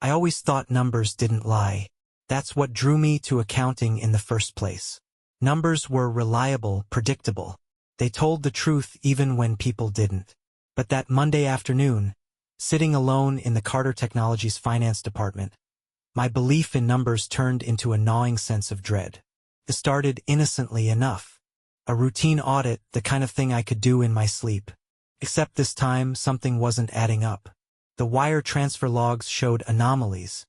I always thought numbers didn't lie. That's what drew me to accounting in the first place. Numbers were reliable, predictable. They told the truth even when people didn't. But that Monday afternoon, sitting alone in the Carter Technologies finance department, my belief in numbers turned into a gnawing sense of dread. It started innocently enough. A routine audit, the kind of thing I could do in my sleep. Except this time, something wasn't adding up. The wire transfer logs showed anomalies.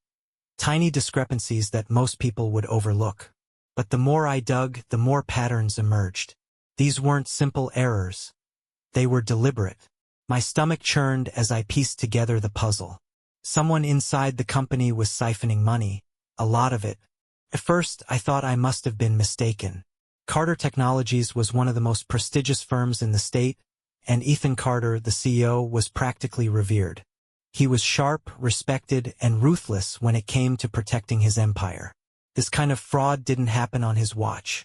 Tiny discrepancies that most people would overlook. But the more I dug, the more patterns emerged. These weren't simple errors. They were deliberate. My stomach churned as I pieced together the puzzle. Someone inside the company was siphoning money, a lot of it. At first, I thought I must have been mistaken. Carter Technologies was one of the most prestigious firms in the state, and Ethan Carter, the CEO, was practically revered. He was sharp, respected, and ruthless when it came to protecting his empire. This kind of fraud didn't happen on his watch.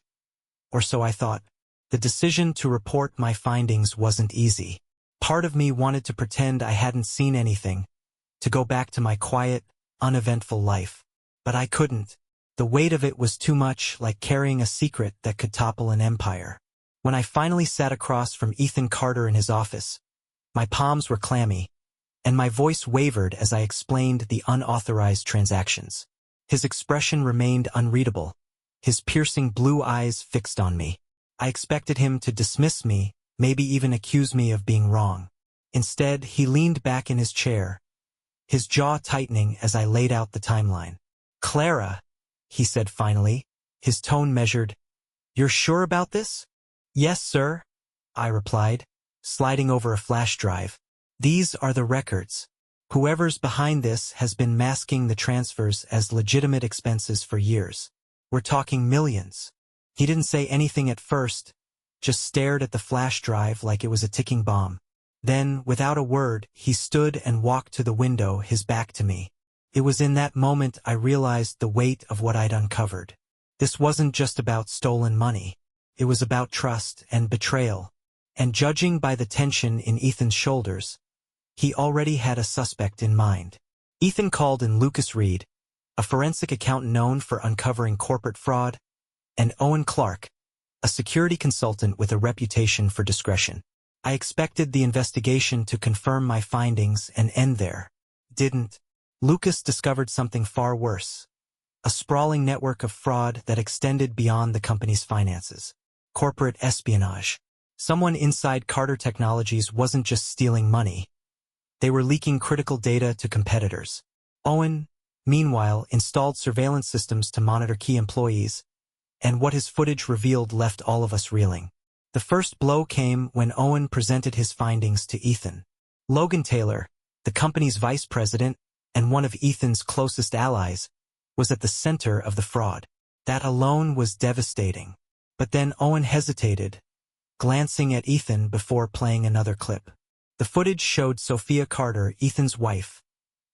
Or so I thought. The decision to report my findings wasn't easy. Part of me wanted to pretend I hadn't seen anything, to go back to my quiet, uneventful life. But I couldn't. The weight of it was too much, like carrying a secret that could topple an empire. When I finally sat across from Ethan Carter in his office, my palms were clammy, and my voice wavered as I explained the unauthorized transactions. His expression remained unreadable, his piercing blue eyes fixed on me. I expected him to dismiss me, maybe even accuse me of being wrong. Instead, he leaned back in his chair, his jaw tightening as I laid out the timeline. "Clara," he said finally, his tone measured, "You're sure about this?" "Yes, sir," I replied, sliding over a flash drive. "These are the records. Whoever's behind this has been masking the transfers as legitimate expenses for years. We're talking millions." He didn't say anything at first, just stared at the flash drive like it was a ticking bomb. Then, without a word, he stood and walked to the window, his back to me. It was in that moment I realized the weight of what I'd uncovered. This wasn't just about stolen money. It was about trust and betrayal. And judging by the tension in Ethan's shoulders, he already had a suspect in mind. Ethan called in Lucas Reed, a forensic accountant known for uncovering corporate fraud, and Owen Clark, a security consultant with a reputation for discretion. I expected the investigation to confirm my findings and end there. Didn't. Lucas discovered something far worse. A sprawling network of fraud that extended beyond the company's finances. Corporate espionage. Someone inside Carter Technologies wasn't just stealing money. They were leaking critical data to competitors. Owen, meanwhile, installed surveillance systems to monitor key employees, and what his footage revealed left all of us reeling. The first blow came when Owen presented his findings to Ethan. Logan Taylor, the company's vice president and one of Ethan's closest allies, was at the center of the fraud. That alone was devastating. But then Owen hesitated, glancing at Ethan before playing another clip. The footage showed Sophia Carter, Ethan's wife,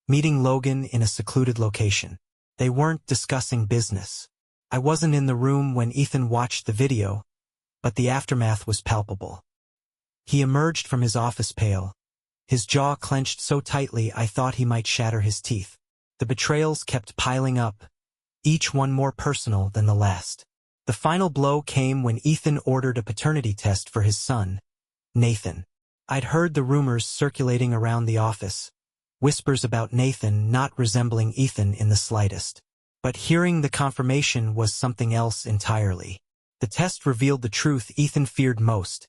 meeting Logan in a secluded location. They weren't discussing business. I wasn't in the room when Ethan watched the video, but the aftermath was palpable. He emerged from his office pale, his jaw clenched so tightly I thought he might shatter his teeth. The betrayals kept piling up, each one more personal than the last. The final blow came when Ethan ordered a paternity test for his son, Nathan. I'd heard the rumors circulating around the office, whispers about Nathan not resembling Ethan in the slightest. But hearing the confirmation was something else entirely. The test revealed the truth Ethan feared most.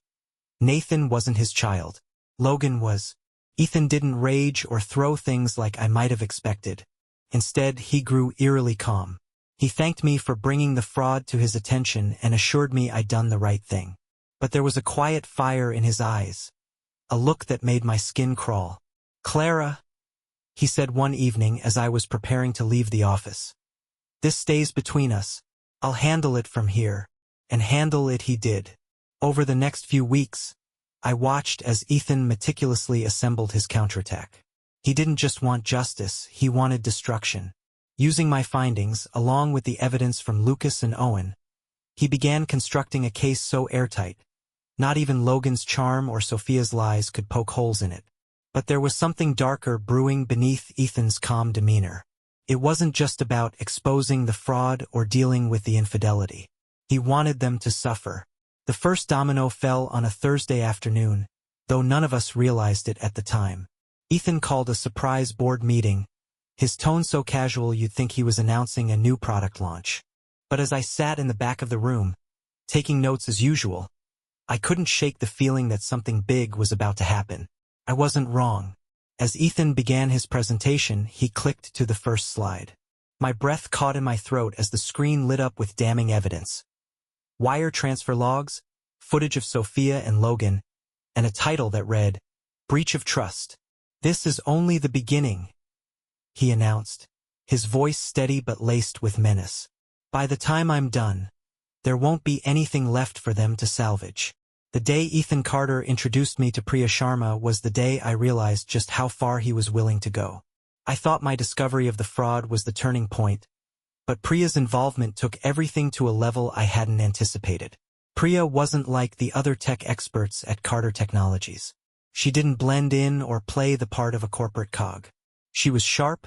Nathan wasn't his child. Logan was. Ethan didn't rage or throw things like I might have expected. Instead, he grew eerily calm. He thanked me for bringing the fraud to his attention and assured me I'd done the right thing. But there was a quiet fire in his eyes, a look that made my skin crawl. "Clara," he said one evening as I was preparing to leave the office. "This stays between us. I'll handle it from here." And handle it he did. Over the next few weeks, I watched as Ethan meticulously assembled his counterattack. He didn't just want justice, he wanted destruction. Using my findings, along with the evidence from Lucas and Owen, he began constructing a case so airtight, not even Logan's charm or Sophia's lies could poke holes in it. But there was something darker brewing beneath Ethan's calm demeanor. It wasn't just about exposing the fraud or dealing with the infidelity. He wanted them to suffer. The first domino fell on a Thursday afternoon, though none of us realized it at the time. Ethan called a surprise board meeting, his tone so casual you'd think he was announcing a new product launch. But as I sat in the back of the room, taking notes as usual, I couldn't shake the feeling that something big was about to happen. I wasn't wrong. As Ethan began his presentation, he clicked to the first slide. My breath caught in my throat as the screen lit up with damning evidence. Wire transfer logs, footage of Sophia and Logan, and a title that read, "Breach of Trust." "This is only the beginning," he announced, his voice steady but laced with menace. "By the time I'm done, there won't be anything left for them to salvage." The day Ethan Carter introduced me to Priya Sharma was the day I realized just how far he was willing to go. I thought my discovery of the fraud was the turning point, but Priya's involvement took everything to a level I hadn't anticipated. Priya wasn't like the other tech experts at Carter Technologies. She didn't blend in or play the part of a corporate cog. She was sharp,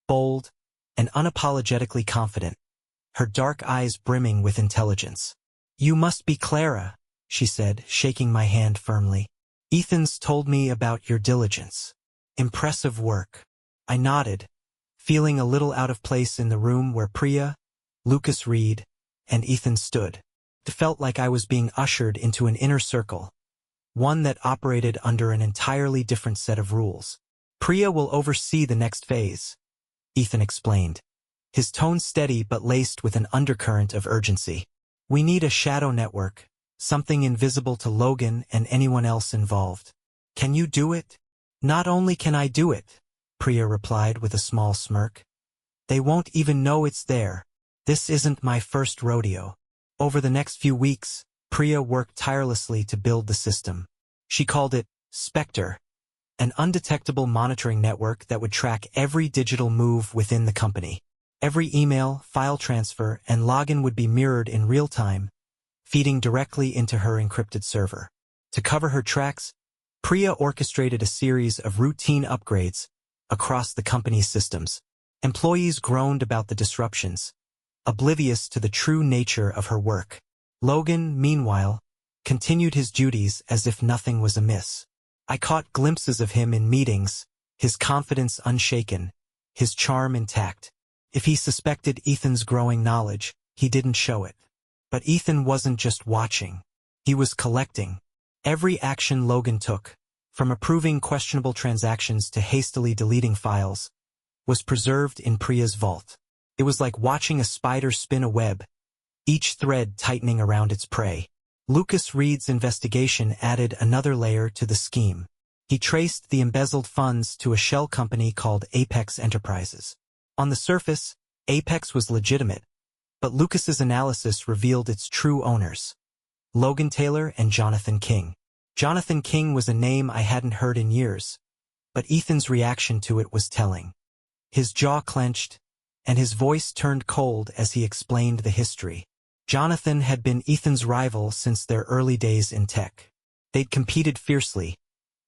bold, and unapologetically confident, her dark eyes brimming with intelligence. "You must be Clara," she said, shaking my hand firmly. "Ethan's told me about your diligence. Impressive work." I nodded, feeling a little out of place in the room where Priya, Lucas Reed, and Ethan stood. It felt like I was being ushered into an inner circle, one that operated under an entirely different set of rules. "Priya will oversee the next phase," Ethan explained, his tone steady but laced with an undercurrent of urgency. "We need a shadow network, something invisible to Logan and anyone else involved. Can you do it?" "Not only can I do it," Priya replied with a small smirk, "they won't even know it's there. This isn't my first rodeo." Over the next few weeks, Priya worked tirelessly to build the system. She called it Spectre, an undetectable monitoring network that would track every digital move within the company. Every email, file transfer, and login would be mirrored in real time, feeding directly into her encrypted server. To cover her tracks, Priya orchestrated a series of routine upgrades across the company's systems. Employees groaned about the disruptions, oblivious to the true nature of her work. Logan, meanwhile, continued his duties as if nothing was amiss. I caught glimpses of him in meetings, his confidence unshaken, his charm intact. If he suspected Ethan's growing knowledge, he didn't show it. But Ethan wasn't just watching. He was collecting. Every action Logan took, from approving questionable transactions to hastily deleting files, was preserved in Priya's vault. It was like watching a spider spin a web, each thread tightening around its prey. Lucas Reed's investigation added another layer to the scheme. He traced the embezzled funds to a shell company called Apex Enterprises. On the surface, Apex was legitimate, but Lucas's analysis revealed its true owners: Logan Taylor and Jonathan King. Jonathan King was a name I hadn't heard in years, but Ethan's reaction to it was telling. His jaw clenched, and his voice turned cold as he explained the history. Jonathan had been Ethan's rival since their early days in tech. They'd competed fiercely,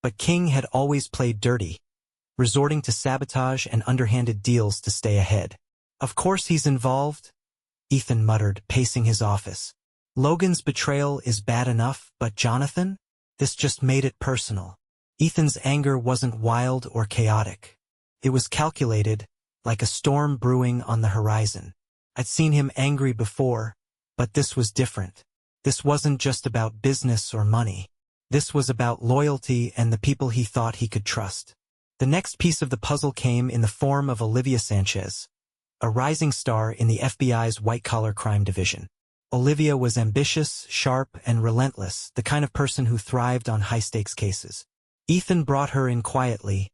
but King had always played dirty, resorting to sabotage and underhanded deals to stay ahead. "Of course he's involved," Ethan muttered, pacing his office. "Logan's betrayal is bad enough, but Jonathan? This just made it personal." Ethan's anger wasn't wild or chaotic. It was calculated, like a storm brewing on the horizon. I'd seen him angry before, but this was different. This wasn't just about business or money. This was about loyalty and the people he thought he could trust. The next piece of the puzzle came in the form of Olivia Sanchez, a rising star in the FBI's white-collar crime division. Olivia was ambitious, sharp, and relentless, the kind of person who thrived on high-stakes cases. Ethan brought her in quietly,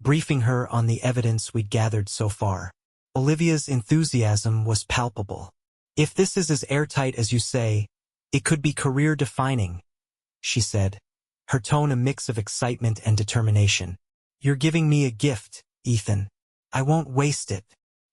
briefing her on the evidence we'd gathered so far. Olivia's enthusiasm was palpable. "If this is as airtight as you say, it could be career-defining," she said, her tone a mix of excitement and determination. "You're giving me a gift, Ethan. I won't waste it."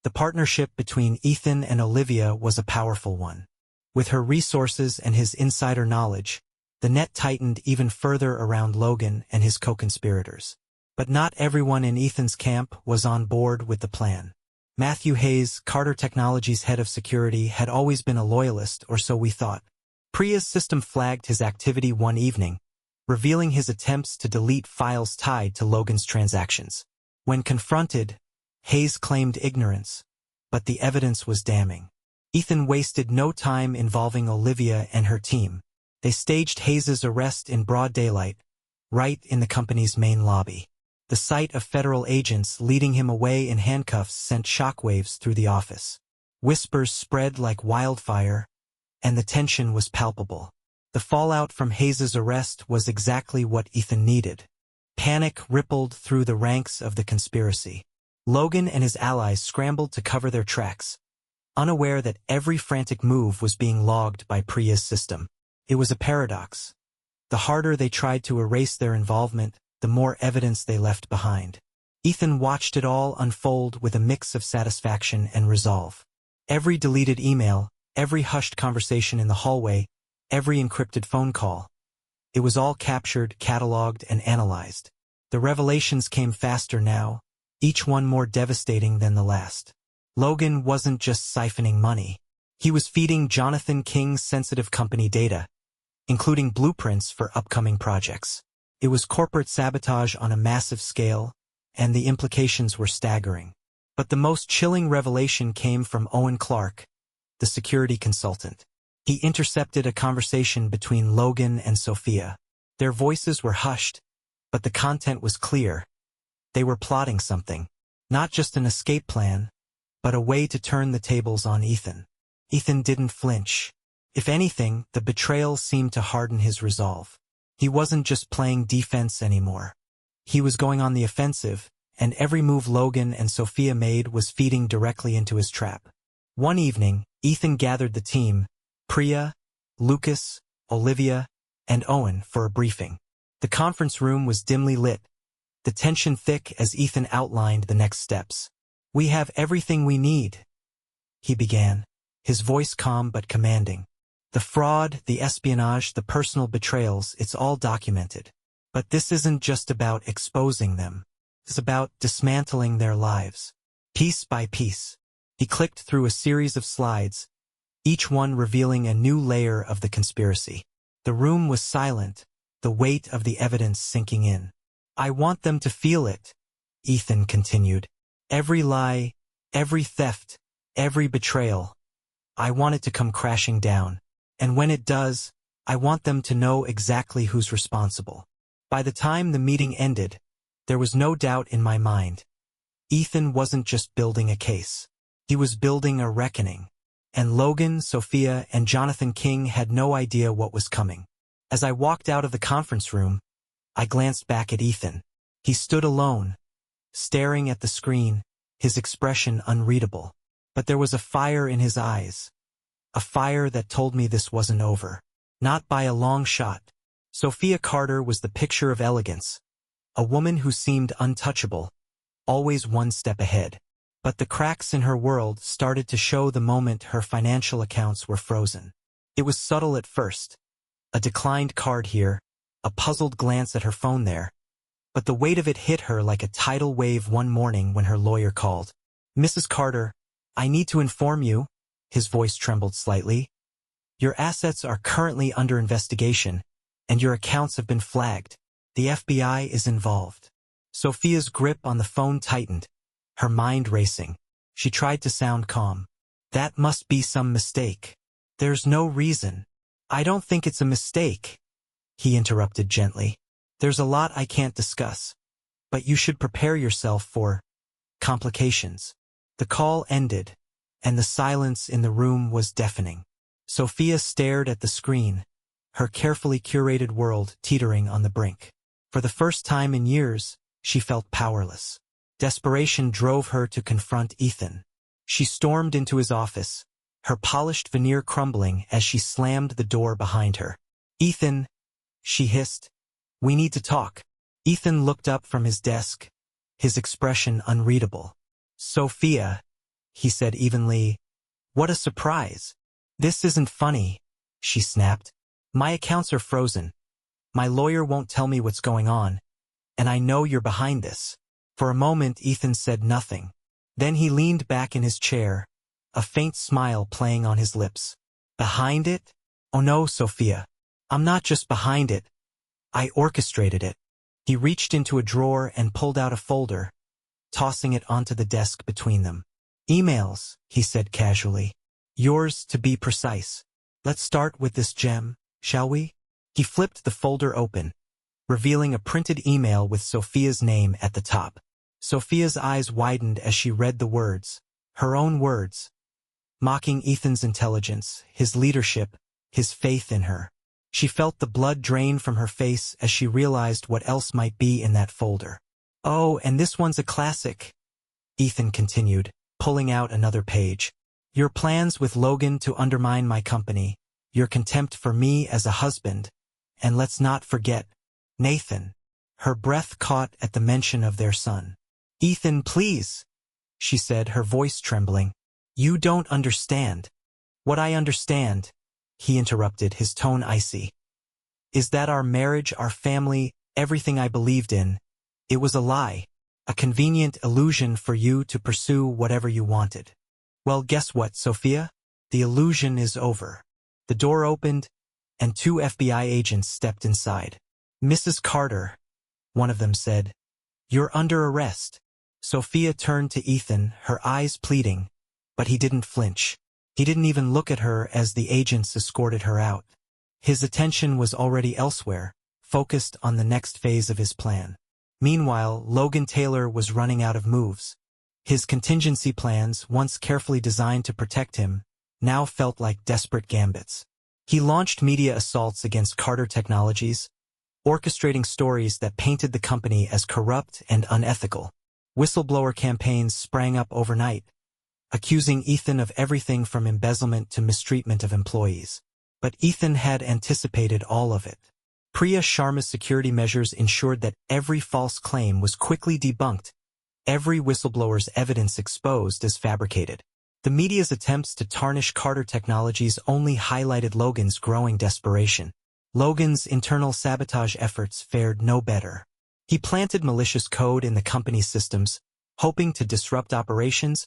The partnership between Ethan and Olivia was a powerful one. With her resources and his insider knowledge, the net tightened even further around Logan and his co-conspirators. But not everyone in Ethan's camp was on board with the plan. Matthew Hayes, Carter Technologies' head of security, had always been a loyalist, or so we thought. Priya's system flagged his activity one evening, revealing his attempts to delete files tied to Logan's transactions. When confronted, Hayes claimed ignorance, but the evidence was damning. Ethan wasted no time involving Olivia and her team. They staged Hayes' arrest in broad daylight, right in the company's main lobby. The sight of federal agents leading him away in handcuffs sent shockwaves through the office. Whispers spread like wildfire, and the tension was palpable. The fallout from Hayes' arrest was exactly what Ethan needed. Panic rippled through the ranks of the conspiracy. Logan and his allies scrambled to cover their tracks, unaware that every frantic move was being logged by Priya's system. It was a paradox. The harder they tried to erase their involvement, the more evidence they left behind. Ethan watched it all unfold with a mix of satisfaction and resolve. Every deleted email, every hushed conversation in the hallway, every encrypted phone call. It was all captured, cataloged, and analyzed. The revelations came faster now, each one more devastating than the last. Logan wasn't just siphoning money. He was feeding Jonathan King's sensitive company data, including blueprints for upcoming projects. It was corporate sabotage on a massive scale, and the implications were staggering. But the most chilling revelation came from Owen Clark, the security consultant. He intercepted a conversation between Logan and Sophia. Their voices were hushed, but the content was clear. They were plotting something. Not just an escape plan, but a way to turn the tables on Ethan. Ethan didn't flinch. If anything, the betrayal seemed to harden his resolve. He wasn't just playing defense anymore. He was going on the offensive, and every move Logan and Sophia made was feeding directly into his trap. One evening, Ethan gathered the team, Priya, Lucas, Olivia, and Owen, for a briefing. The conference room was dimly lit, the tension thick as Ethan outlined the next steps. "We have everything we need," he began, his voice calm but commanding. "The fraud, the espionage, the personal betrayals, it's all documented. But this isn't just about exposing them. It's about dismantling their lives. Piece by piece." He clicked through a series of slides, each one revealing a new layer of the conspiracy. The room was silent, the weight of the evidence sinking in. "I want them to feel it," Ethan continued. "Every lie, every theft, every betrayal. I want it to come crashing down. And when it does, I want them to know exactly who's responsible." By the time the meeting ended, there was no doubt in my mind. Ethan wasn't just building a case. He was building a reckoning. And Logan, Sophia, and Jonathan King had no idea what was coming. As I walked out of the conference room, I glanced back at Ethan. He stood alone, staring at the screen, his expression unreadable. But there was a fire in his eyes. A fire that told me this wasn't over. Not by a long shot. Sophia Carter was the picture of elegance. A woman who seemed untouchable, always one step ahead. But the cracks in her world started to show the moment her financial accounts were frozen. It was subtle at first. A declined card here, a puzzled glance at her phone there. But the weight of it hit her like a tidal wave one morning when her lawyer called. "Mrs. Carter, I need to inform you," his voice trembled slightly. "Your assets are currently under investigation, and your accounts have been flagged. The FBI is involved." Sophia's grip on the phone tightened, her mind racing. She tried to sound calm. "That must be some mistake. There's no reason." "I don't think it's a mistake," he interrupted gently. "There's a lot I can't discuss. But you should prepare yourself for complications." The call ended, and the silence in the room was deafening. Sophia stared at the screen, her carefully curated world teetering on the brink. For the first time in years, she felt powerless. Desperation drove her to confront Ethan. She stormed into his office, her polished veneer crumbling as she slammed the door behind her. "Ethan," she hissed, "we need to talk." Ethan looked up from his desk, his expression unreadable. "Sophia," he said evenly, "what a surprise." "This isn't funny," she snapped. "My accounts are frozen. My lawyer won't tell me what's going on, and I know you're behind this." For a moment Ethan said nothing. Then he leaned back in his chair, a faint smile playing on his lips. Behind it? Oh no, Sophia. I'm not just behind it. I orchestrated it. He reached into a drawer and pulled out a folder, tossing it onto the desk between them. Emails, he said casually. Yours to be precise. Let's start with this gem, shall we? He flipped the folder open, revealing a printed email with Sophia's name at the top. Sophia's eyes widened as she read the words, her own words, mocking Ethan's intelligence, his leadership, his faith in her. She felt the blood drain from her face as she realized what else might be in that folder. Oh, and this one's a classic, Ethan continued, pulling out another page. Your plans with Logan to undermine my company, your contempt for me as a husband, and let's not forget, Nathan. Her breath caught at the mention of their son. Ethan, please, she said, her voice trembling. You don't understand. What I understand, he interrupted, his tone icy, is that our marriage, our family, everything I believed in, it was a lie, a convenient illusion for you to pursue whatever you wanted. Well, guess what, Sophia? The illusion is over. The door opened, and 2 FBI agents stepped inside. Mrs. Carter, one of them said, you're under arrest. Sophia turned to Ethan, her eyes pleading, but he didn't flinch. He didn't even look at her as the agents escorted her out. His attention was already elsewhere, focused on the next phase of his plan. Meanwhile, Logan Taylor was running out of moves. His contingency plans, once carefully designed to protect him, now felt like desperate gambits. He launched media assaults against Carter Technologies, orchestrating stories that painted the company as corrupt and unethical. Whistleblower campaigns sprang up overnight, accusing Ethan of everything from embezzlement to mistreatment of employees. But Ethan had anticipated all of it. Priya Sharma's security measures ensured that every false claim was quickly debunked, every whistleblower's evidence exposed as fabricated. The media's attempts to tarnish Carter Technologies only highlighted Logan's growing desperation. Logan's internal sabotage efforts fared no better. He planted malicious code in the company's systems, hoping to disrupt operations,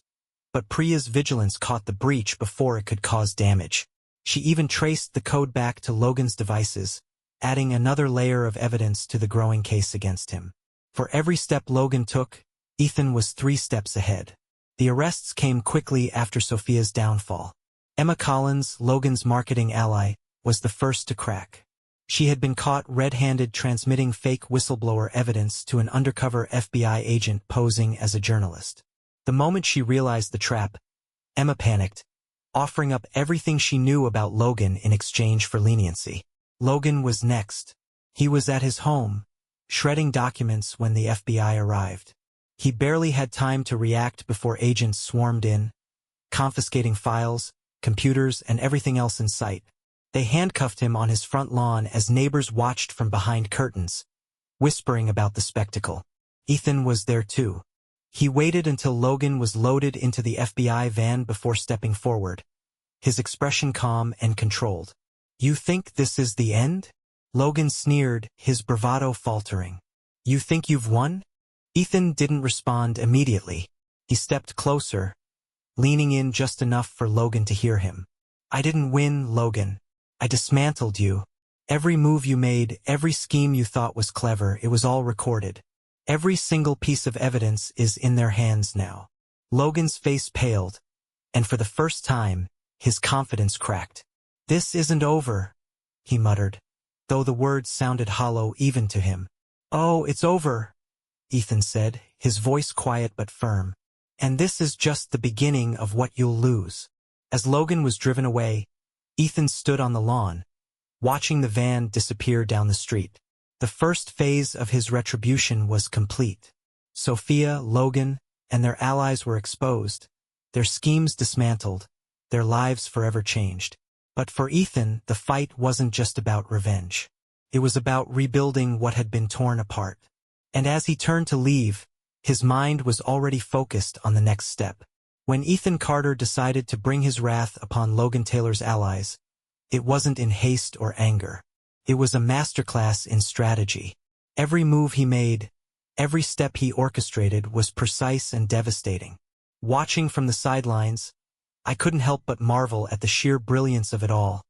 but Priya's vigilance caught the breach before it could cause damage. She even traced the code back to Logan's devices, adding another layer of evidence to the growing case against him. For every step Logan took, Ethan was 3 steps ahead. The arrests came quickly after Sophia's downfall. Emma Collins, Logan's marketing ally, was the first to crack. She had been caught red-handed transmitting fake whistleblower evidence to an undercover FBI agent posing as a journalist. The moment she realized the trap, Emma panicked, offering up everything she knew about Logan in exchange for leniency. Logan was next. He was at his home, shredding documents when the FBI arrived. He barely had time to react before agents swarmed in, confiscating files, computers, and everything else in sight. They handcuffed him on his front lawn as neighbors watched from behind curtains, whispering about the spectacle. Ethan was there too. He waited until Logan was loaded into the FBI van before stepping forward, his expression calm and controlled. You think this is the end? Logan sneered, his bravado faltering. You think you've won? Ethan didn't respond immediately. He stepped closer, leaning in just enough for Logan to hear him. I didn't win, Logan. I dismantled you. Every move you made, every scheme you thought was clever, it was all recorded. Every single piece of evidence is in their hands now. Logan's face paled, and for the first time, his confidence cracked. This isn't over, he muttered, though the words sounded hollow even to him. Oh, it's over, Ethan said, his voice quiet but firm. And this is just the beginning of what you'll lose. As Logan was driven away, Ethan stood on the lawn, watching the van disappear down the street. The first phase of his retribution was complete. Sophia, Logan, and their allies were exposed, their schemes dismantled, their lives forever changed. But for Ethan, the fight wasn't just about revenge. It was about rebuilding what had been torn apart. And as he turned to leave, his mind was already focused on the next step. When Ethan Carter decided to bring his wrath upon Logan Taylor's allies, it wasn't in haste or anger. It was a masterclass in strategy. Every move he made, every step he orchestrated was precise and devastating. Watching from the sidelines, I couldn't help but marvel at the sheer brilliance of it all,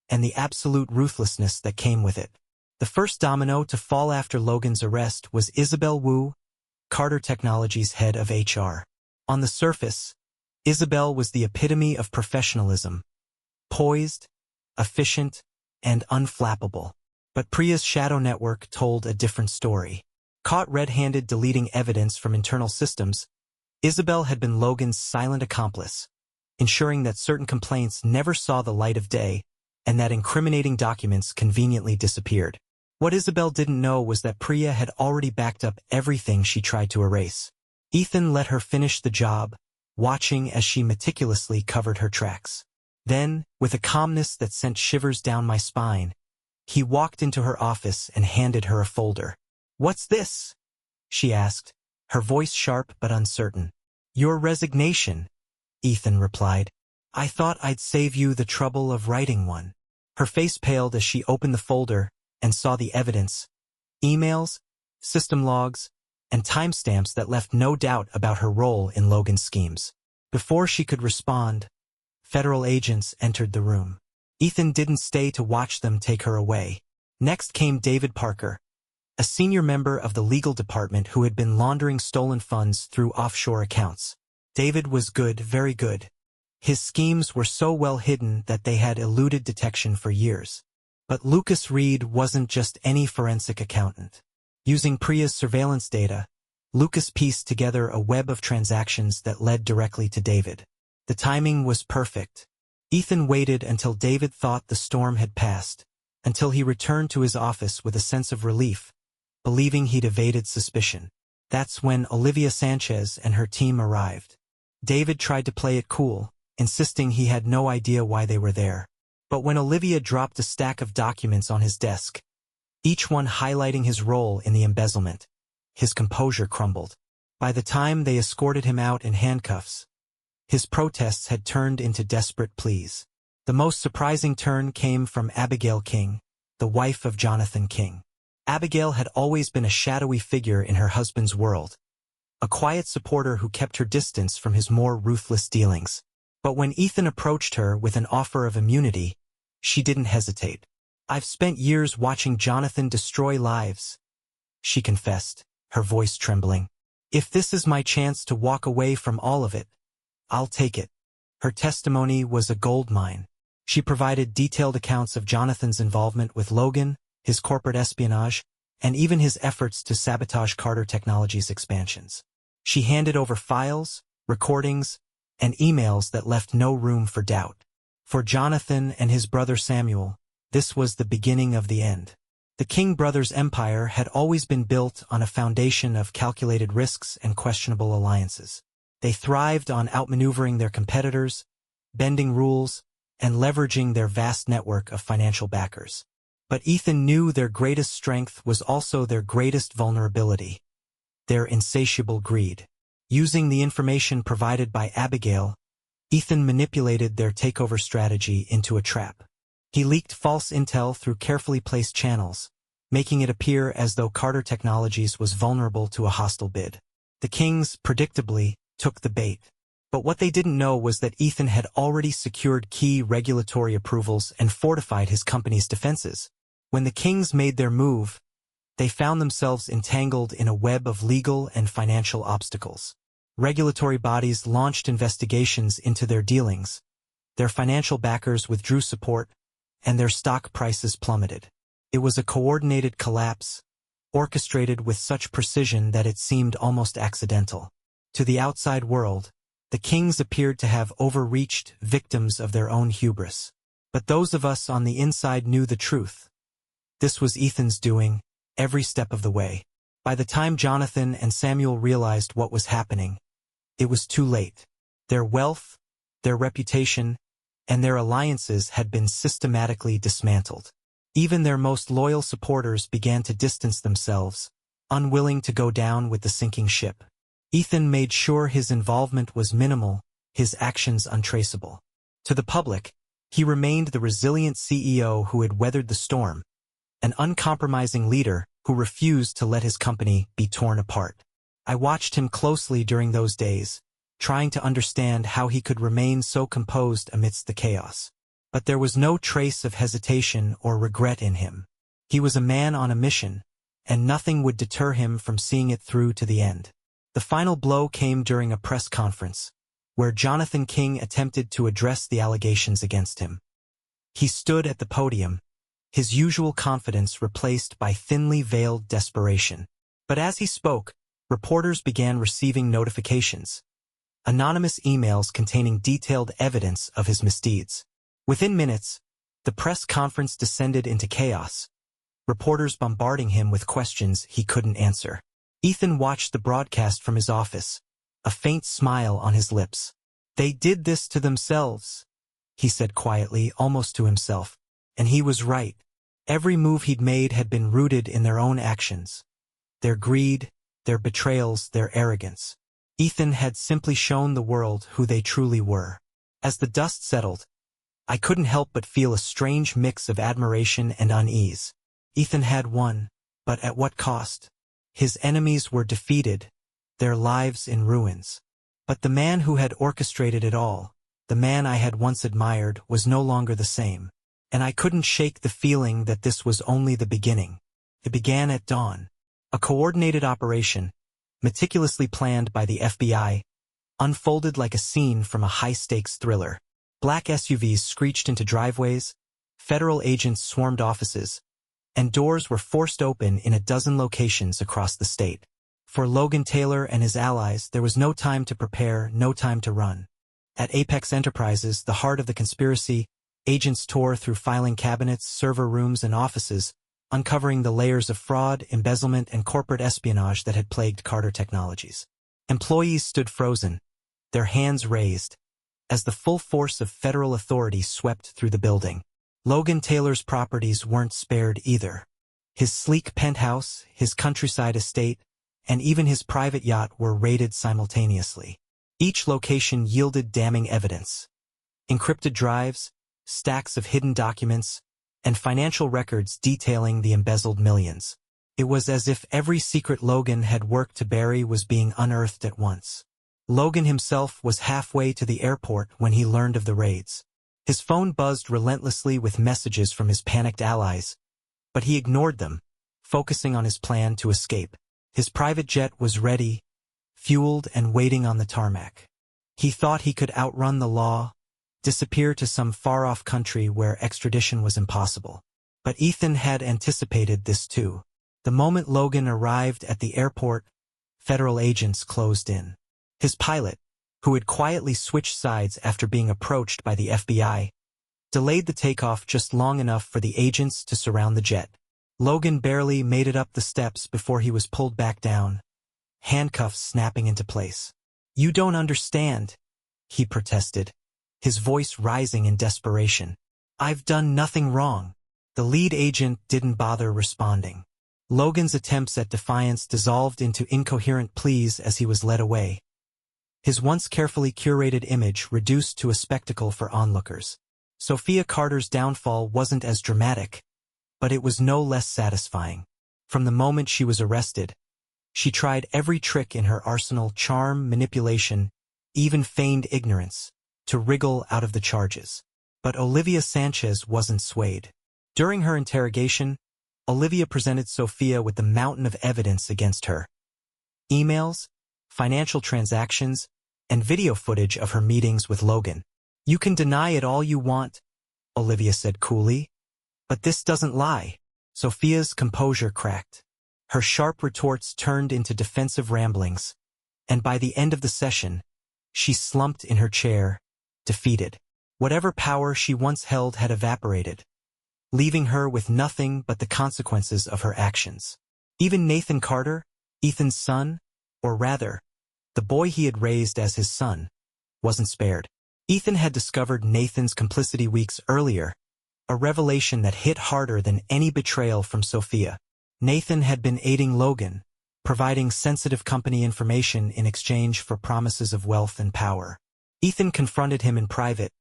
and the absolute ruthlessness that came with it. The first domino to fall after Logan's arrest was Isabel Wu, Carter Technologies' head of HR. On the surface, Isabel was the epitome of professionalism, poised, efficient, and unflappable. But Priya's shadow network told a different story. Caught red-handed deleting evidence from internal systems, Isabel had been Logan's silent accomplice, ensuring that certain complaints never saw the light of day and that incriminating documents conveniently disappeared. What Isabel didn't know was that Priya had already backed up everything she tried to erase. Ethan let her finish the job, watching as she meticulously covered her tracks. Then, with a calmness that sent shivers down my spine, he walked into her office and handed her a folder. "What's this?" she asked, her voice sharp but uncertain. "Your resignation," Ethan replied. "I thought I'd save you the trouble of writing one." Her face paled as she opened the folder and saw the evidence, emails, system logs, and timestamps that left no doubt about her role in Logan's schemes. Before she could respond, federal agents entered the room. Ethan didn't stay to watch them take her away. Next came David Parker, a senior member of the legal department who had been laundering stolen funds through offshore accounts. David was good, very good. His schemes were so well hidden that they had eluded detection for years. But Lucas Reed wasn't just any forensic accountant. Using Priya's surveillance data, Lucas pieced together a web of transactions that led directly to David. The timing was perfect. Ethan waited until David thought the storm had passed, until he returned to his office with a sense of relief, believing he'd evaded suspicion. That's when Olivia Sanchez and her team arrived. David tried to play it cool, insisting he had no idea why they were there. But when Olivia dropped a stack of documents on his desk, each one highlighting his role in the embezzlement, his composure crumbled. By the time they escorted him out in handcuffs, his protests had turned into desperate pleas. The most surprising turn came from Abigail King, the wife of Jonathan King. Abigail had always been a shadowy figure in her husband's world, a quiet supporter who kept her distance from his more ruthless dealings. But when Ethan approached her with an offer of immunity, she didn't hesitate. "I've spent years watching Jonathan destroy lives," she confessed, her voice trembling. "If this is my chance to walk away from all of it, I'll take it." Her testimony was a goldmine. She provided detailed accounts of Jonathan's involvement with Logan, his corporate espionage, and even his efforts to sabotage Carter Technologies' expansions. She handed over files, recordings, and emails that left no room for doubt. For Jonathan and his brother Samuel, this was the beginning of the end. The King brothers' empire had always been built on a foundation of calculated risks and questionable alliances. They thrived on outmaneuvering their competitors, bending rules, and leveraging their vast network of financial backers. But Ethan knew their greatest strength was also their greatest vulnerability, their insatiable greed. Using the information provided by Abigail, Ethan manipulated their takeover strategy into a trap. He leaked false intel through carefully placed channels, making it appear as though Carter Technologies was vulnerable to a hostile bid. The Kings, predictably, took the bait. But what they didn't know was that Ethan had already secured key regulatory approvals and fortified his company's defenses. When the Kings made their move, they found themselves entangled in a web of legal and financial obstacles. Regulatory bodies launched investigations into their dealings, their financial backers withdrew support, and their stock prices plummeted. It was a coordinated collapse, orchestrated with such precision that it seemed almost accidental. To the outside world, the Kings appeared to have overreached, victims of their own hubris. But those of us on the inside knew the truth. This was Ethan's doing, every step of the way. By the time Jonathan and Samuel realized what was happening, it was too late. Their wealth, their reputation, and their alliances had been systematically dismantled. Even their most loyal supporters began to distance themselves, unwilling to go down with the sinking ship. Ethan made sure his involvement was minimal, his actions untraceable. To the public, he remained the resilient CEO who had weathered the storm, an uncompromising leader who refused to let his company be torn apart. I watched him closely during those days, trying to understand how he could remain so composed amidst the chaos. But there was no trace of hesitation or regret in him. He was a man on a mission, and nothing would deter him from seeing it through to the end. The final blow came during a press conference, where Jonathan King attempted to address the allegations against him. He stood at the podium, his usual confidence replaced by thinly veiled desperation. But as he spoke, reporters began receiving notifications, anonymous emails containing detailed evidence of his misdeeds. Within minutes, the press conference descended into chaos, reporters bombarding him with questions he couldn't answer. Ethan watched the broadcast from his office, a faint smile on his lips. "They did this to themselves," he said quietly, almost to himself. And he was right. Every move he'd made had been rooted in their own actions. Their greed, their betrayals, their arrogance. Ethan had simply shown the world who they truly were. As the dust settled, I couldn't help but feel a strange mix of admiration and unease. Ethan had won, but at what cost? His enemies were defeated, their lives in ruins. But the man who had orchestrated it all, the man I had once admired, was no longer the same. And I couldn't shake the feeling that this was only the beginning. It began at dawn. A coordinated operation, meticulously planned by the FBI, unfolded like a scene from a high-stakes thriller. Black SUVs screeched into driveways, federal agents swarmed offices, and doors were forced open in a dozen locations across the state. For Logan Taylor and his allies, there was no time to prepare, no time to run. At Apex Enterprises, the heart of the conspiracy, agents tore through filing cabinets, server rooms, and offices, uncovering the layers of fraud, embezzlement, and corporate espionage that had plagued Carter Technologies. Employees stood frozen, their hands raised, as the full force of federal authority swept through the building. Logan Taylor's properties weren't spared either. His sleek penthouse, his countryside estate, and even his private yacht were raided simultaneously. Each location yielded damning evidence. Encrypted drives, stacks of hidden documents, and financial records detailing the embezzled millions. It was as if every secret Logan had worked to bury was being unearthed at once. Logan himself was halfway to the airport when he learned of the raids. His phone buzzed relentlessly with messages from his panicked allies, but he ignored them, focusing on his plan to escape. His private jet was ready, fueled and waiting on the tarmac. He thought he could outrun the law, disappear to some far-off country where extradition was impossible. But Ethan had anticipated this too. The moment Logan arrived at the airport, federal agents closed in. His pilot, who had quietly switched sides after being approached by the FBI, delayed the takeoff just long enough for the agents to surround the jet. Logan barely made it up the steps before he was pulled back down, handcuffs snapping into place. "You don't understand," he protested, his voice rising in desperation. "I've done nothing wrong." The lead agent didn't bother responding. Logan's attempts at defiance dissolved into incoherent pleas as he was led away, his once carefully curated image reduced to a spectacle for onlookers. Sophia Carter's downfall wasn't as dramatic, but it was no less satisfying. From the moment she was arrested, she tried every trick in her arsenal, charm, manipulation, even feigned ignorance, to wriggle out of the charges. But Olivia Sanchez wasn't swayed. During her interrogation, Olivia presented Sophia with the mountain of evidence against her. Emails, financial transactions, and video footage of her meetings with Logan. "You can deny it all you want," Olivia said coolly, "but this doesn't lie." Sophia's composure cracked. Her sharp retorts turned into defensive ramblings, and by the end of the session, she slumped in her chair, defeated. Whatever power she once held had evaporated, leaving her with nothing but the consequences of her actions. Even Nathan Carter, Ethan's son, or rather, the boy he had raised as his son, wasn't spared. Ethan had discovered Nathan's complicity weeks earlier, a revelation that hit harder than any betrayal from Sophia. Nathan had been aiding Logan, providing sensitive company information in exchange for promises of wealth and power. Ethan confronted him in private,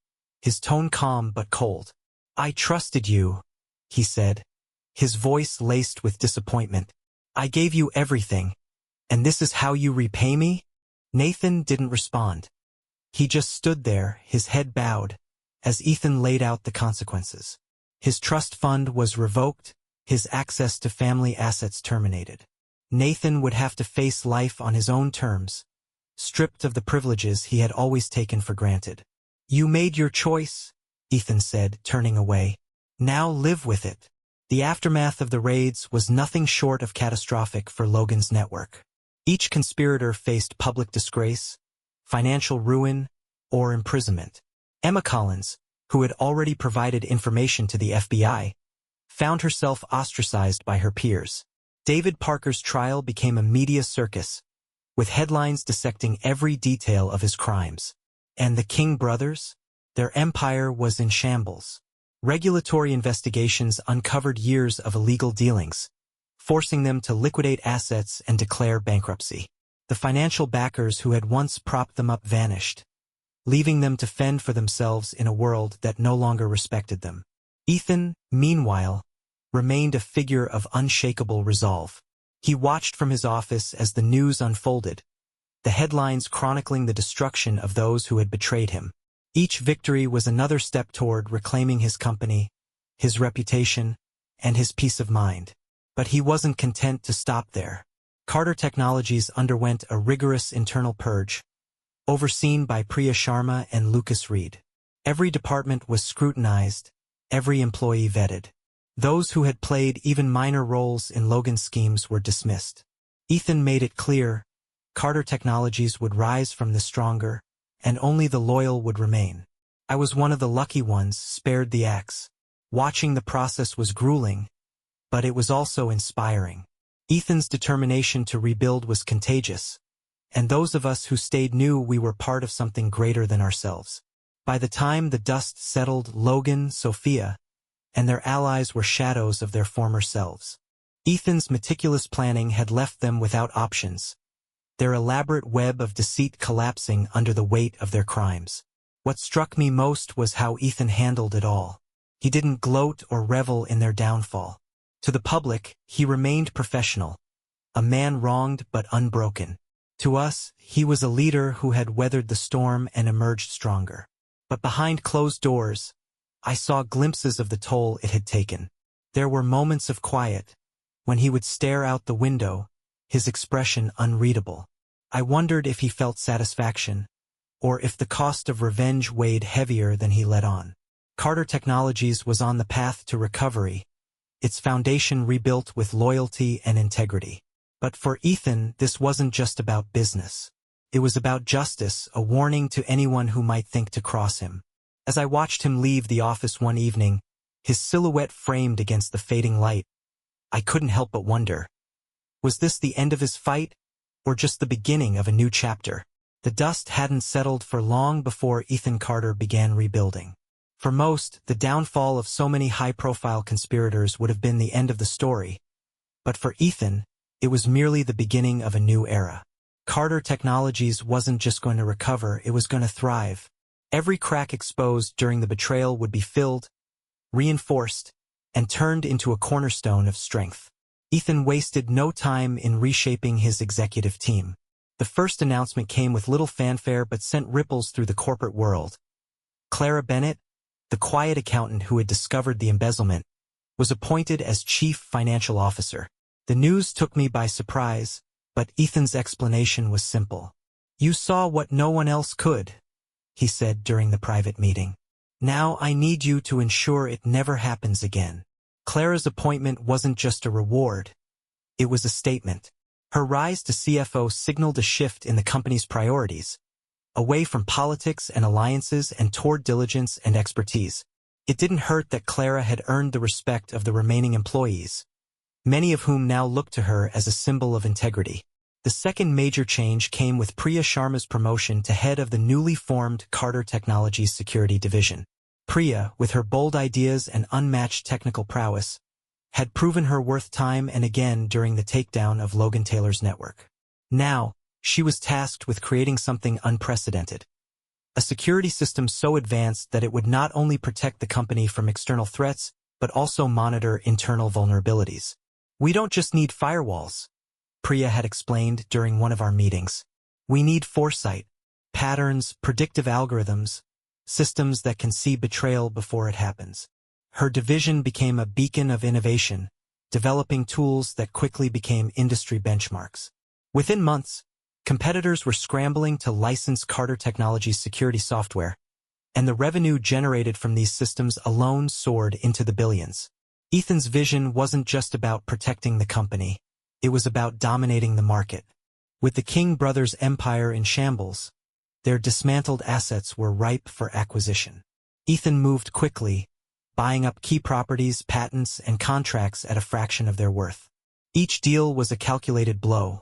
his tone calm but cold. "I trusted you," he said, his voice laced with disappointment. "I gave you everything, and this is how you repay me?" Nathan didn't respond. He just stood there, his head bowed, as Ethan laid out the consequences. His trust fund was revoked, his access to family assets terminated. Nathan would have to face life on his own terms, stripped of the privileges he had always taken for granted. "You made your choice," Ethan said, turning away. "Now live with it." The aftermath of the raids was nothing short of catastrophic for Logan's network. Each conspirator faced public disgrace, financial ruin, or imprisonment. Emma Collins, who had already provided information to the FBI, found herself ostracized by her peers. David Parker's trial became a media circus, with headlines dissecting every detail of his crimes. And the King brothers? Their empire was in shambles. Regulatory investigations uncovered years of illegal dealings, forcing them to liquidate assets and declare bankruptcy. The financial backers who had once propped them up vanished, leaving them to fend for themselves in a world that no longer respected them. Ethan, meanwhile, remained a figure of unshakable resolve. He watched from his office as the news unfolded, the headlines chronicling the destruction of those who had betrayed him. Each victory was another step toward reclaiming his company, his reputation, and his peace of mind. But he wasn't content to stop there. Carter Technologies underwent a rigorous internal purge, overseen by Priya Sharma and Lucas Reed. Every department was scrutinized, every employee vetted. Those who had played even minor roles in Logan's schemes were dismissed. Ethan made it clear, Carter Technologies would rise from the stronger, and only the loyal would remain. I was one of the lucky ones spared the axe. Watching the process was grueling, but it was also inspiring. Ethan's determination to rebuild was contagious, and those of us who stayed knew we were part of something greater than ourselves. By the time the dust settled, Logan, Sophia, and their allies were shadows of their former selves. Ethan's meticulous planning had left them without options, their elaborate web of deceit collapsing under the weight of their crimes. What struck me most was how Ethan handled it all. He didn't gloat or revel in their downfall. To the public, he remained professional, a man wronged but unbroken. To us, he was a leader who had weathered the storm and emerged stronger. But behind closed doors, I saw glimpses of the toll it had taken. There were moments of quiet, when he would stare out the window, his expression unreadable. I wondered if he felt satisfaction, or if the cost of revenge weighed heavier than he let on. Carter Technologies was on the path to recovery, its foundation rebuilt with loyalty and integrity. But for Ethan, this wasn't just about business. It was about justice, a warning to anyone who might think to cross him. As I watched him leave the office one evening, his silhouette framed against the fading light, I couldn't help but wonder, was this the end of his fight, or just the beginning of a new chapter? The dust hadn't settled for long before Ethan Carter began rebuilding. For most, the downfall of so many high-profile conspirators would have been the end of the story. But for Ethan, it was merely the beginning of a new era. Carter Technologies wasn't just going to recover, it was going to thrive. Every crack exposed during the betrayal would be filled, reinforced, and turned into a cornerstone of strength. Ethan wasted no time in reshaping his executive team. The first announcement came with little fanfare but sent ripples through the corporate world. Clara Bennett, the quiet accountant who had discovered the embezzlement, was appointed as chief financial officer. The news took me by surprise, but Ethan's explanation was simple. "You saw what no one else could," he said during the private meeting. "Now I need you to ensure it never happens again." Clara's appointment wasn't just a reward. It was a statement. Her rise to CFO signaled a shift in the company's priorities, away from politics and alliances and toward diligence and expertise. It didn't hurt that Clara had earned the respect of the remaining employees, many of whom now looked to her as a symbol of integrity. The second major change came with Priya Sharma's promotion to head of the newly formed Carter Technologies Security Division. Priya, with her bold ideas and unmatched technical prowess, had proven her worth time and again during the takedown of Logan Taylor's network. Now, she was tasked with creating something unprecedented. A security system so advanced that it would not only protect the company from external threats, but also monitor internal vulnerabilities. "We don't just need firewalls," Priya had explained during one of our meetings. We need foresight, patterns, predictive algorithms, systems that can see betrayal before it happens. Her division became a beacon of innovation, developing tools that quickly became industry benchmarks. Within months, competitors were scrambling to license Carter Technologies' security software, and the revenue generated from these systems alone soared into the billions. Ethan's vision wasn't just about protecting the company, it was about dominating the market. With the King brothers' empire in shambles, their dismantled assets were ripe for acquisition. Ethan moved quickly, buying up key properties, patents, and contracts at a fraction of their worth. Each deal was a calculated blow,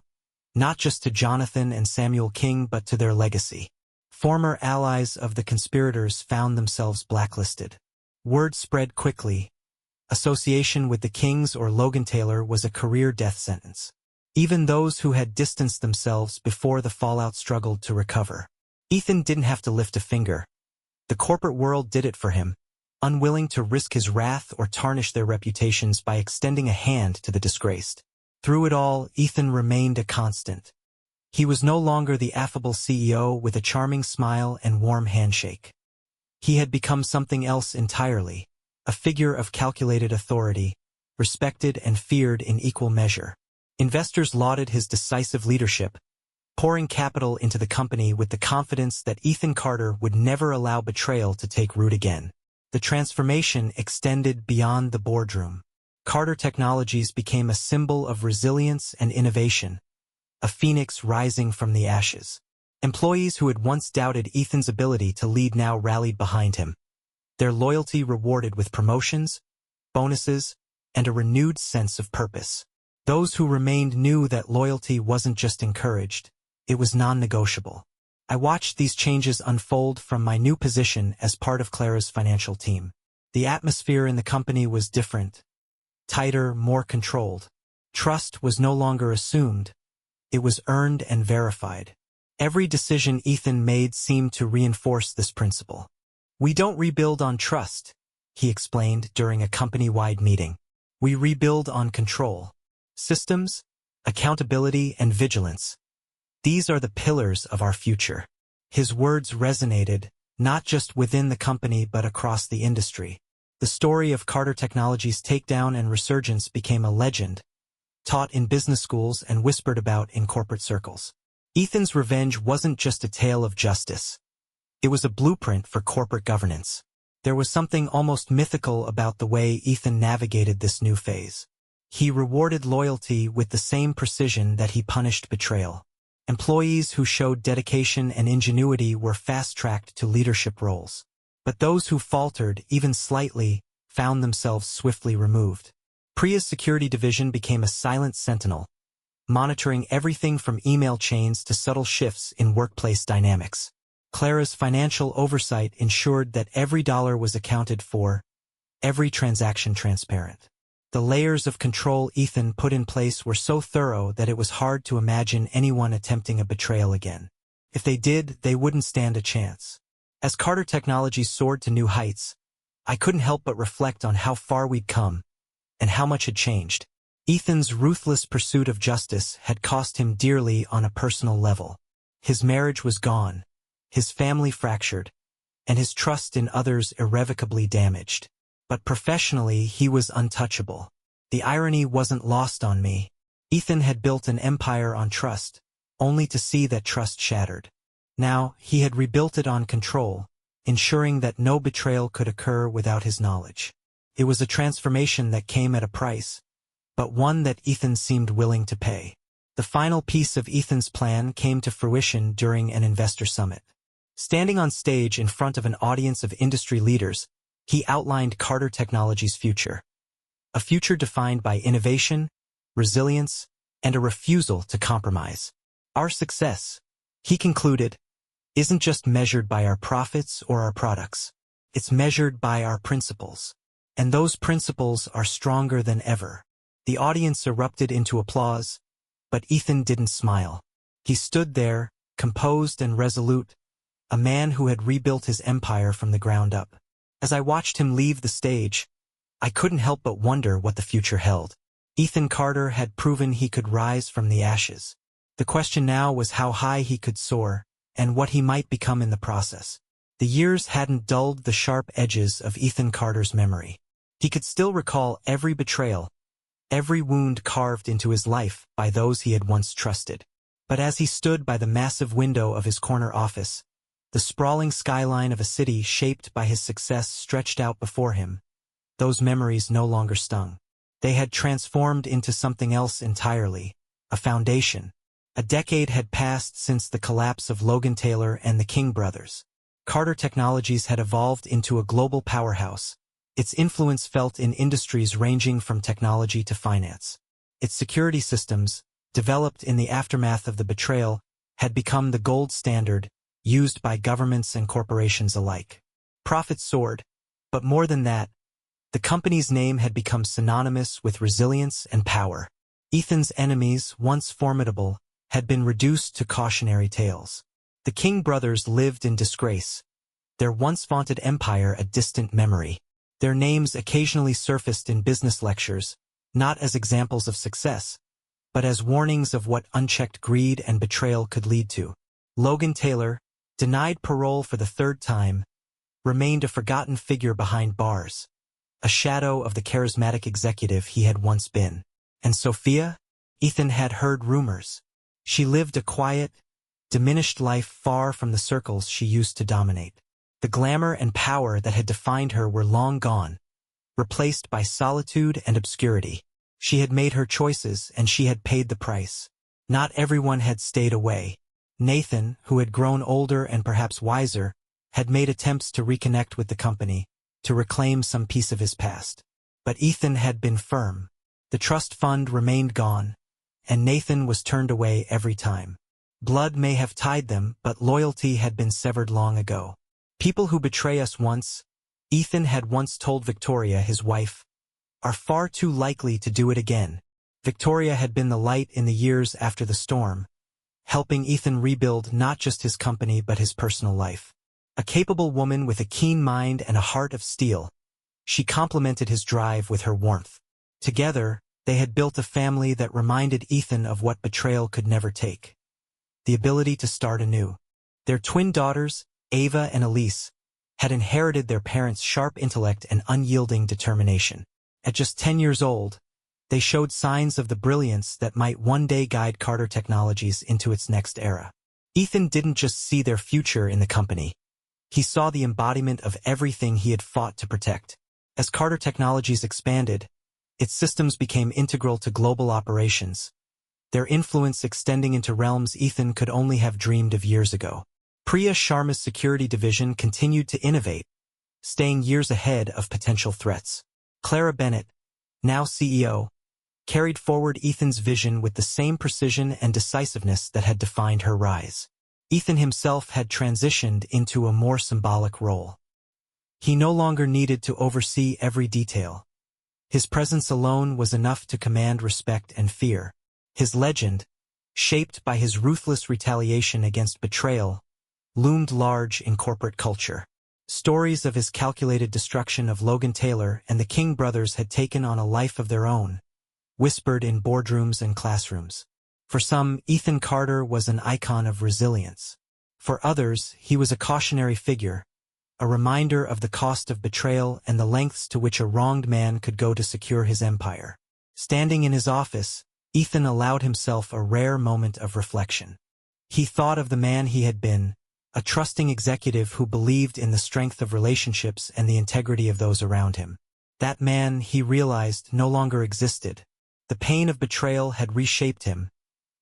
not just to Jonathan and Samuel King but to their legacy. Former allies of the conspirators found themselves blacklisted. Word spread quickly. Association with the Kings or Logan Taylor was a career death sentence. Even those who had distanced themselves before the fallout struggled to recover. Ethan didn't have to lift a finger. The corporate world did it for him, unwilling to risk his wrath or tarnish their reputations by extending a hand to the disgraced. Through it all, Ethan remained a constant. He was no longer the affable CEO with a charming smile and warm handshake. He had become something else entirely, a figure of calculated authority, respected and feared in equal measure. Investors lauded his decisive leadership, pouring capital into the company with the confidence that Ethan Carter would never allow betrayal to take root again. The transformation extended beyond the boardroom. Carter Technologies became a symbol of resilience and innovation, a phoenix rising from the ashes. Employees who had once doubted Ethan's ability to lead now rallied behind him, their loyalty rewarded with promotions, bonuses, and a renewed sense of purpose. Those who remained knew that loyalty wasn't just encouraged, it was non-negotiable. I watched these changes unfold from my new position as part of Clara's financial team. The atmosphere in the company was different, tighter, more controlled. Trust was no longer assumed, it was earned and verified. Every decision Ethan made seemed to reinforce this principle. "We don't rebuild on trust," he explained during a company-wide meeting. "We rebuild on control. Systems, accountability, and vigilance. These are the pillars of our future." His words resonated, not just within the company but across the industry. The story of Carter Technologies' takedown and resurgence became a legend, taught in business schools and whispered about in corporate circles. Ethan's revenge wasn't just a tale of justice. It was a blueprint for corporate governance. There was something almost mythical about the way Ethan navigated this new phase. He rewarded loyalty with the same precision that he punished betrayal. Employees who showed dedication and ingenuity were fast-tracked to leadership roles. But those who faltered, even slightly, found themselves swiftly removed. Priya's security division became a silent sentinel, monitoring everything from email chains to subtle shifts in workplace dynamics. Clara's financial oversight ensured that every dollar was accounted for, every transaction transparent. The layers of control Ethan put in place were so thorough that it was hard to imagine anyone attempting a betrayal again. If they did, they wouldn't stand a chance. As Carter Technologies soared to new heights, I couldn't help but reflect on how far we'd come and how much had changed. Ethan's ruthless pursuit of justice had cost him dearly on a personal level. His marriage was gone, his family fractured, and his trust in others irrevocably damaged. But professionally, he was untouchable. The irony wasn't lost on me. Ethan had built an empire on trust, only to see that trust shattered. Now, he had rebuilt it on control, ensuring that no betrayal could occur without his knowledge. It was a transformation that came at a price, but one that Ethan seemed willing to pay. The final piece of Ethan's plan came to fruition during an investor summit. Standing on stage in front of an audience of industry leaders, he outlined Carter Technologies' future. A future defined by innovation, resilience, and a refusal to compromise. Our success, he concluded, isn't just measured by our profits or our products. It's measured by our principles. And those principles are stronger than ever. The audience erupted into applause, but Ethan didn't smile. He stood there, composed and resolute, a man who had rebuilt his empire from the ground up. As I watched him leave the stage, I couldn't help but wonder what the future held. Ethan Carter had proven he could rise from the ashes. The question now was how high he could soar, and what he might become in the process. The years hadn't dulled the sharp edges of Ethan Carter's memory. He could still recall every betrayal, every wound carved into his life by those he had once trusted. But as he stood by the massive window of his corner office, the sprawling skyline of a city shaped by his success stretched out before him, those memories no longer stung. They had transformed into something else entirely, a foundation. A decade had passed since the collapse of Logan Taylor and the King brothers. Carter Technologies had evolved into a global powerhouse, its influence felt in industries ranging from technology to finance. Its security systems, developed in the aftermath of the betrayal, had become the gold standard, used by governments and corporations alike. Profits soared, but more than that, the company's name had become synonymous with resilience and power. Ethan's enemies, once formidable, had been reduced to cautionary tales. The King brothers lived in disgrace, their once vaunted empire a distant memory. Their names occasionally surfaced in business lectures, not as examples of success, but as warnings of what unchecked greed and betrayal could lead to. Logan Taylor, denied parole for the third time, remained a forgotten figure behind bars, a shadow of the charismatic executive he had once been. And Sophia? Ethan had heard rumors. She lived a quiet, diminished life far from the circles she used to dominate. The glamour and power that had defined her were long gone, replaced by solitude and obscurity. She had made her choices and she had paid the price. Not everyone had stayed away. Nathan, who had grown older and perhaps wiser, had made attempts to reconnect with the company, to reclaim some piece of his past. But Ethan had been firm. The trust fund remained gone, and Nathan was turned away every time. Blood may have tied them, but loyalty had been severed long ago. People who betray us once, Ethan had once told Victoria, his wife, are far too likely to do it again. Victoria had been the light in the years after the storm, helping Ethan rebuild not just his company but his personal life. A capable woman with a keen mind and a heart of steel, she complemented his drive with her warmth. Together, they had built a family that reminded Ethan of what betrayal could never take: the ability to start anew. Their twin daughters, Ava and Elise, had inherited their parents' sharp intellect and unyielding determination. At just 10 years old, they showed signs of the brilliance that might one day guide Carter Technologies into its next era. Ethan didn't just see their future in the company. He saw the embodiment of everything he had fought to protect. As Carter Technologies expanded, its systems became integral to global operations, their influence extending into realms Ethan could only have dreamed of years ago. Priya Sharma's security division continued to innovate, staying years ahead of potential threats. Clara Bennett, now CEO, carried forward Ethan's vision with the same precision and decisiveness that had defined her rise. Ethan himself had transitioned into a more symbolic role. He no longer needed to oversee every detail. His presence alone was enough to command respect and fear. His legend, shaped by his ruthless retaliation against betrayal, loomed large in corporate culture. Stories of his calculated destruction of Logan Taylor and the King brothers had taken on a life of their own, whispered in boardrooms and classrooms. For some, Ethan Carter was an icon of resilience. For others, he was a cautionary figure, a reminder of the cost of betrayal and the lengths to which a wronged man could go to secure his empire. Standing in his office, Ethan allowed himself a rare moment of reflection. He thought of the man he had been, a trusting executive who believed in the strength of relationships and the integrity of those around him. That man, he realized, no longer existed. The pain of betrayal had reshaped him,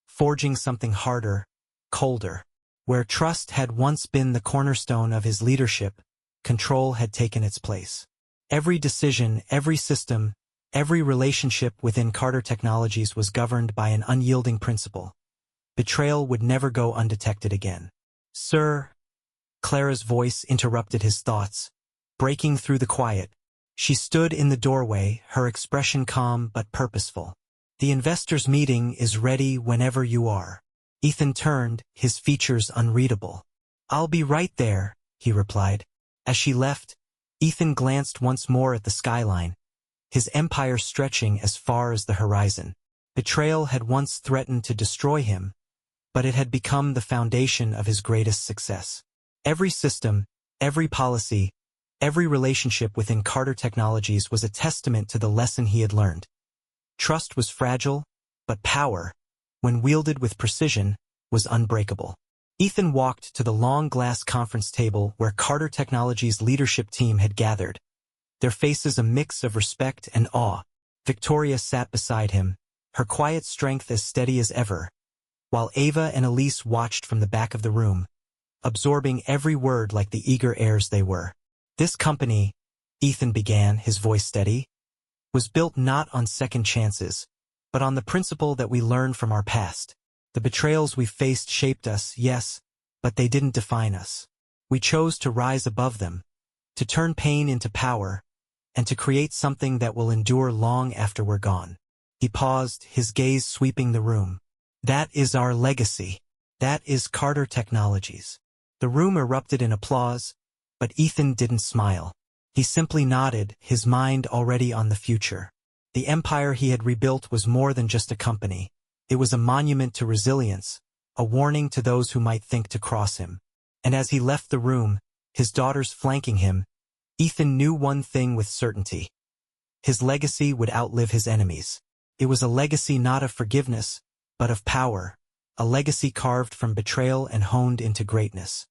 forging something harder, colder. Where trust had once been the cornerstone of his leadership, control had taken its place. Every decision, every system, every relationship within Carter Technologies was governed by an unyielding principle: betrayal would never go undetected again. "Sir," Clara's voice interrupted his thoughts. Breaking through the quiet, she stood in the doorway, her expression calm but purposeful. "The investors' meeting is ready whenever you are." Ethan turned, his features unreadable. "I'll be right there," he replied. As she left, Ethan glanced once more at the skyline, his empire stretching as far as the horizon. Betrayal had once threatened to destroy him, but it had become the foundation of his greatest success. Every system, every policy, every relationship within Carter Technologies was a testament to the lesson he had learned. Trust was fragile, but power, when wielded with precision, was unbreakable. Ethan walked to the long glass conference table where Carter Technologies' leadership team had gathered, their faces a mix of respect and awe. Victoria sat beside him, her quiet strength as steady as ever, while Ava and Elise watched from the back of the room, absorbing every word like the eager heirs they were. This company, Ethan began, his voice steady, was built not on second chances, but on the principle that we learn from our past. The betrayals we faced shaped us, yes, but they didn't define us. We chose to rise above them, to turn pain into power, and to create something that will endure long after we're gone. He paused, his gaze sweeping the room. That is our legacy. That is Carter Technologies. The room erupted in applause, but Ethan didn't smile. He simply nodded, his mind already on the future. The empire he had rebuilt was more than just a company. It was a monument to resilience, a warning to those who might think to cross him. And as he left the room, his daughters flanking him, Ethan knew one thing with certainty. His legacy would outlive his enemies. It was a legacy not of forgiveness, but of power, a legacy carved from betrayal and honed into greatness.